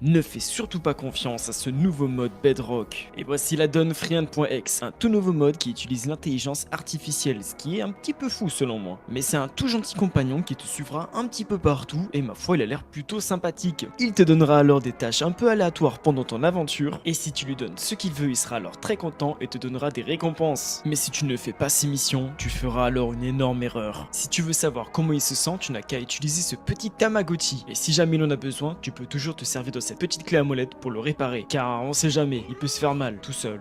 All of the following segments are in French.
Ne fais surtout pas confiance à ce nouveau mode Bedrock. Et voici la donne Friend.exe, un tout nouveau mode qui utilise l'intelligence artificielle, ce qui est un petit peu fou selon moi. Mais c'est un tout gentil compagnon qui te suivra un petit peu partout et ma foi il a l'air plutôt sympathique. Il te donnera alors des tâches un peu aléatoires pendant ton aventure et si tu lui donnes ce qu'il veut il sera alors très content et te donnera des récompenses. Mais si tu ne fais pas ces missions, tu feras alors une énorme erreur. Si tu veux savoir comment il se sent, tu n'as qu'à utiliser ce petit Tamagotchi. Et si jamais il en a besoin, tu peux toujours te servir de cette petite clé à molette pour le réparer. Car on sait jamais, il peut se faire mal tout seul.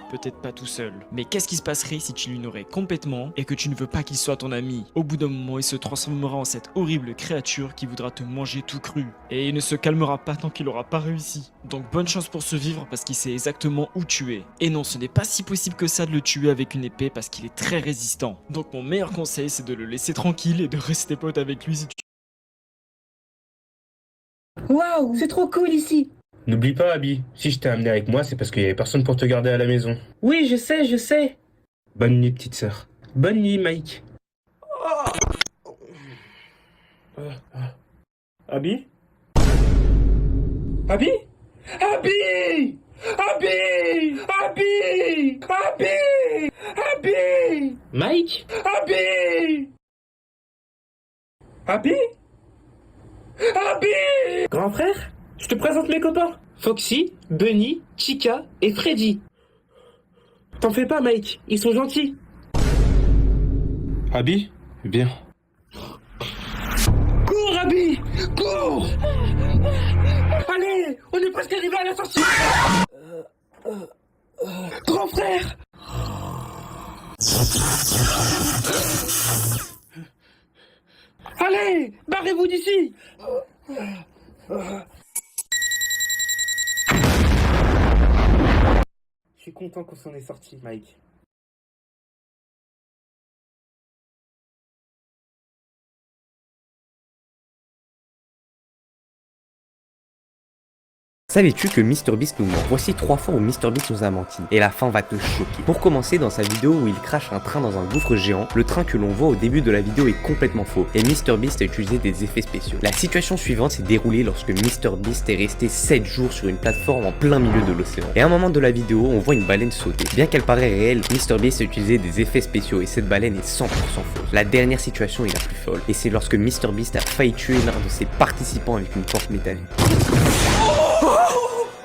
Peut-être pas tout seul. Mais qu'est-ce qui se passerait si tu l'ignorais complètement et que tu ne veux pas qu'il soit ton ami? Au bout d'un moment, il se transformera en cette horrible créature qui voudra te manger tout cru. Et il ne se calmera pas tant qu'il aura pas réussi. Donc bonne chance pour survivre parce qu'il sait exactement où tu es. Et non, ce n'est pas si possible que ça de le tuer avec une épée parce qu'il est très résistant. Donc mon meilleur conseil, c'est de le laisser tranquille et de rester pote avec lui si tu... Waouh, c'est trop cool ici. N'oublie pas, Abby, si je t'ai amené avec moi, c'est parce qu'il y avait personne pour te garder à la maison. Oui, je sais, je sais. Bonne nuit, petite sœur. Bonne nuit, Mike. Abby? Abby? Abby! Abby! Abby! Abby! Abby! Mike? Abby! Abby? Abby! Grand frère, je te présente mes copains. Foxy, Bunny, Chica et Freddy. T'en fais pas, Mike, ils sont gentils. Abby, viens. Cours, Abby! Cours! Allez, on est presque arrivé à la sortie. Grand frère! Allez, barrez-vous d'ici! Je suis content qu'on s'en est sorti, Mike. Savais-tu que MrBeast nous ment? Voici 3 fois où MrBeast nous a menti, et la fin va te choquer. Pour commencer, dans sa vidéo où il crache un train dans un gouffre géant, le train que l'on voit au début de la vidéo est complètement faux, et MrBeast a utilisé des effets spéciaux. La situation suivante s'est déroulée lorsque MrBeast est resté 7 jours sur une plateforme en plein milieu de l'océan. Et à un moment de la vidéo, on voit une baleine sauter. Bien qu'elle paraît réelle, MrBeast a utilisé des effets spéciaux et cette baleine est 100% fausse. La dernière situation est la plus folle, et c'est lorsque MrBeast a failli tuer l'un de ses participants avec une porte métallique.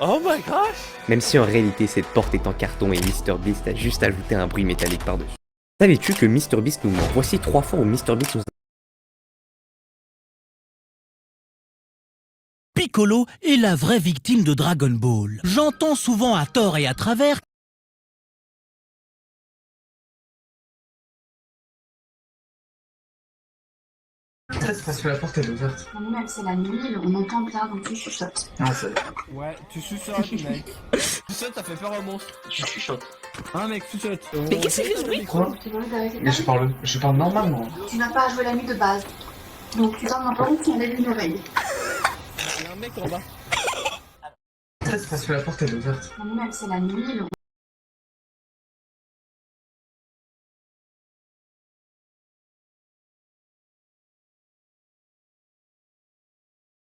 Oh my gosh! Même si en réalité cette porte est en carton et MrBeast a juste ajouté un bruit métallique par-dessus. Savais-tu que MrBeast nous ment? Voici 3 fois où MrBeast nous a... Piccolo est la vraie victime de Dragon Ball. J'entends souvent à tort et à travers C'est parce que la porte est ouverte. Non mais même c'est la nuit, on entend bien donc tu chuchotes. Ah, c'est... Ouais, tu chuchotes, mec. Chuchote, ça fait peur au monstre. Je chuchote. Hein, mec, chuchote. Mais qu'est-ce que c'est ce bruit? Quoi? Je t'ai demandé d'arrêter de Mais je parle normalement. Tu n'as pas à jouer la nuit de base. Donc tu dormes dans ton si on lève une oreille. Y'a un mec en bas. C'est parce que la porte est ouverte. Non mais même c'est la nuit,